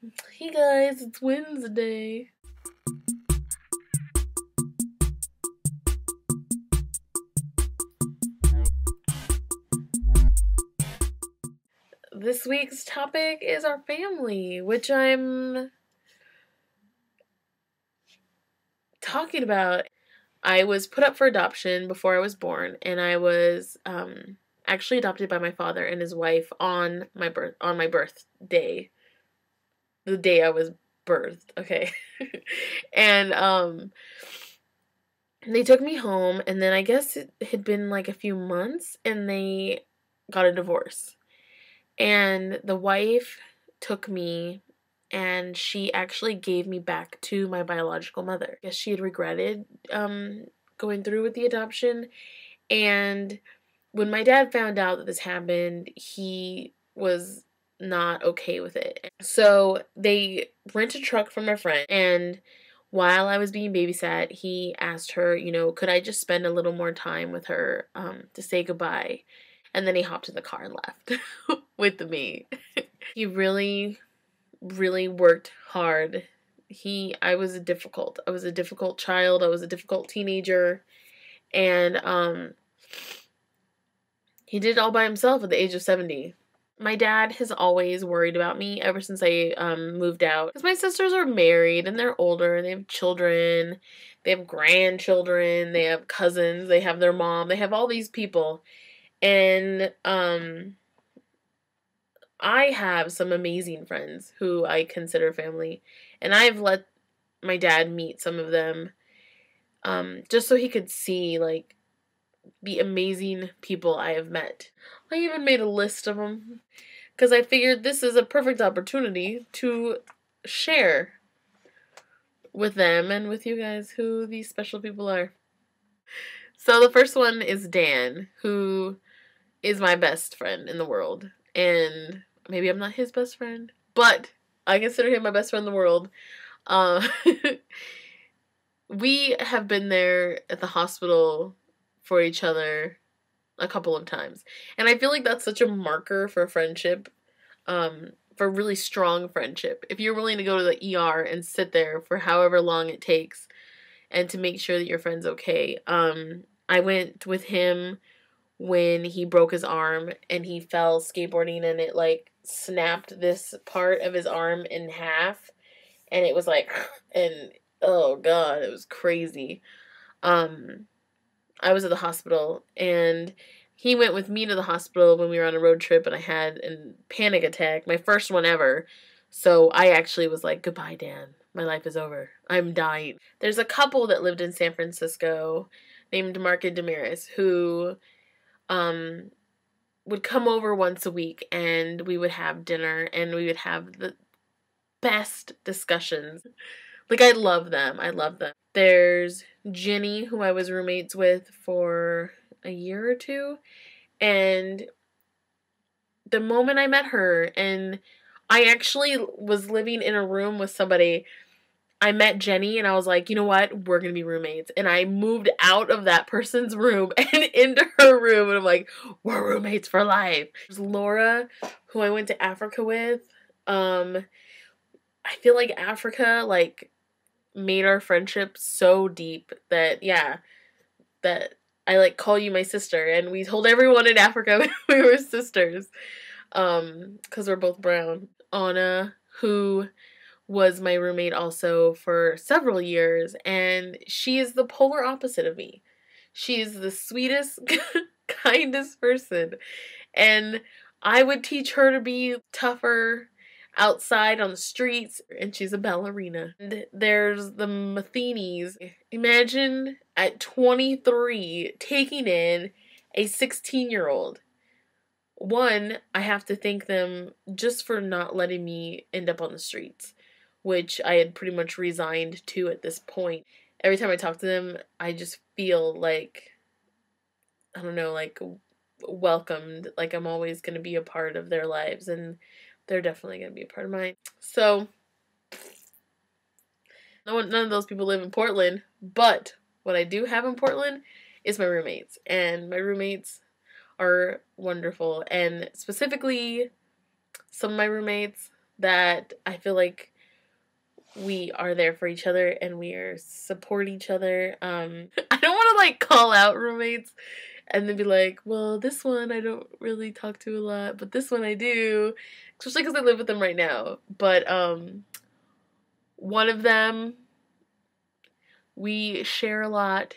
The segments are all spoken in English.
Hey guys, it's Wednesday. This week's topic is our family, which I'm talking about. I was put up for adoption before I was born, and I was actually adopted by my father and his wife on my birthday, the day I was birthed. Okay, and they took me home, and then I guess it had been like a few months, and they got a divorce. And the wife took me and she actually gave me back to my biological mother. I guess she had regretted going through with the adoption. And when my dad found out that this happened, he was not okay with it. So they rented a truck from a friend, and while I was being babysat, he asked her, could I just spend a little more time with her to say goodbye? And then he hopped in the car and left with me. He really, really worked hard. I was a difficult child. I was a difficult teenager. And he did it all by himself at the age of 70. My dad has always worried about me ever since I moved out. Because my sisters are married and they're older and they have children. They have grandchildren. They have cousins. They have their mom. They have all these people. And I have some amazing friends who I consider family. And I've let my dad meet some of them just so he could see, like, the amazing people I have met. I even made a list of them because I figured this is a perfect opportunity to share with them and with you guys who these special people are. So the first one is Dan, who is my best friend in the world. And maybe I'm not his best friend, but I consider him my best friend in the world. We have been there at the hospital for each other a couple of times. And I feel like that's such a marker for friendship, for really strong friendship. If you're willing to go to the ER and sit there for however long it takes and to make sure that your friend's okay. I went with him when he broke his arm and he fell skateboarding and it like snapped this part of his arm in half, and it was like, and oh god, it was crazy. I was at the hospital and he went with me to the hospital when we were on a road trip, and I had a panic attack, my first one ever. So I actually was like, goodbye, Dan. My life is over. I'm dying. There's a couple that lived in San Francisco named Mark and Damaris who would come over once a week, and we would have dinner and we would have the best discussions. Like, I love them. I love them. There's Jenny, who I was roommates with for a year or two, and the moment I met her, and I actually was living in a room with somebody, I met Jenny and I was like, you know what? We're going to be roommates. And I moved out of that person's room and into her room. And I'm like, we're roommates for life. There's Laura, who I went to Africa with. I feel like Africa, like, made our friendship so deep that, yeah, that I, like, call you my sister. And we told everyone in Africa we were sisters. Because we're both brown. Anna, who was my roommate also for several years, and she is the polar opposite of me. She is the sweetest, kindest person, and I would teach her to be tougher outside on the streets, and she's a ballerina. And there's the Matheny's. Imagine at 23 taking in a 16-year-old. One, I have to thank them just for not letting me end up on the streets, which I had pretty much resigned to at this point. Every time I talk to them, I just feel like, I don't know, like welcomed, like I'm always going to be a part of their lives, and they're definitely going to be a part of mine. So, none of those people live in Portland, but what I do have in Portland is my roommates, and my roommates are wonderful, and specifically some of my roommates, that I feel like we are there for each other and we are support each other. I don't want to like call out roommates and then be like, well, this one I don't really talk to a lot, but this one I do, especially because I live with them right now. But one of them, we share a lot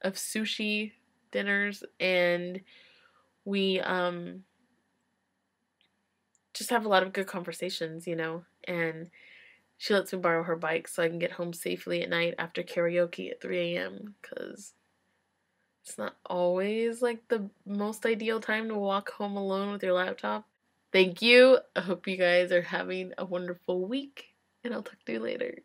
of sushi dinners, and we just have a lot of good conversations, you know, and she lets me borrow her bike so I can get home safely at night after karaoke at 3 a.m. because it's not always like the most ideal time to walk home alone with your laptop. Thank you. I hope you guys are having a wonderful week, and I'll talk to you later.